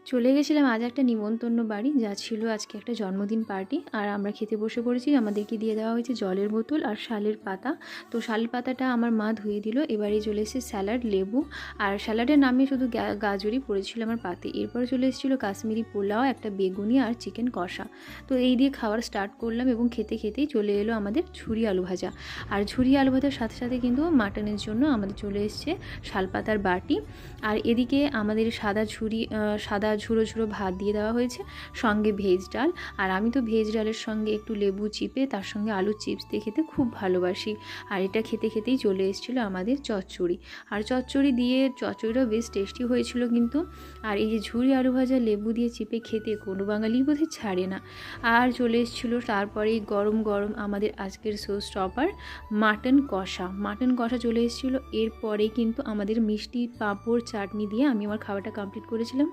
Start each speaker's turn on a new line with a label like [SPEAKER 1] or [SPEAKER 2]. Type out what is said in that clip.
[SPEAKER 1] চলে গেছিলাম আজ একটা নিমন্ত্রণ বাড়ি, যা ছিল আজকে একটা জন্মদিন পার্টি। আর আমরা খেতে বসে পড়েছি। আমাদেরকে দিয়ে দেওয়া হয়েছে জলের বোতল আর শালের পাতা। তো শালের পাতাটা আমার মা ধুয়ে দিল। এবারে চলে এসেছে স্যালাড, লেবু, আর স্যালাডের নামে শুধু গাজরই পড়েছিল আমার পাতে। এরপরে চলে এসেছিলো কাশ্মীরি পোলাও, একটা বেগুনি আর চিকেন কষা। তো এই দিয়ে খাবার স্টার্ট করলাম এবং খেতে খেতেই চলে এলো আমাদের ঝুরি আলু ভাজা। আর ঝুরি আলু ভাজার সাথে সাথে কিন্তু মাটনের জন্য আমাদের চলে এসছে শালপাতার বাটি। আর এদিকে আমাদের সাদা ঝুরো ঝুরো ভাত দিয়ে দেওয়া হয়েছে, সঙ্গে ভেজ ডাল। আর আমি তো ভেজ ডালের সঙ্গে একটু লেবু চিপে তার সঙ্গে আলুর চিপস দিয়ে খেতে খুব ভালোবাসি। আর এটা খেতে খেতেই চলে এসেছিলো আমাদের চচ্চড়ি। আর চচ্চড়িটাও বেশ টেস্টি হয়েছিল কিন্তু। আর এই যে ঝুরি আলু ভাজা লেবু দিয়ে চিপে খেতে কোনো বাঙালি বোধহয় ছাড়ে না। আর চলে এসেছিলো তারপরেই গরম গরম আমাদের আজকের শো স্টপার মাটন কষা চলে এসেছিলো। এরপরে কিন্তু আমাদের মিষ্টি পাঁপড় চাটনি দিয়ে আমি আমার খাবারটা কমপ্লিট করেছিলাম।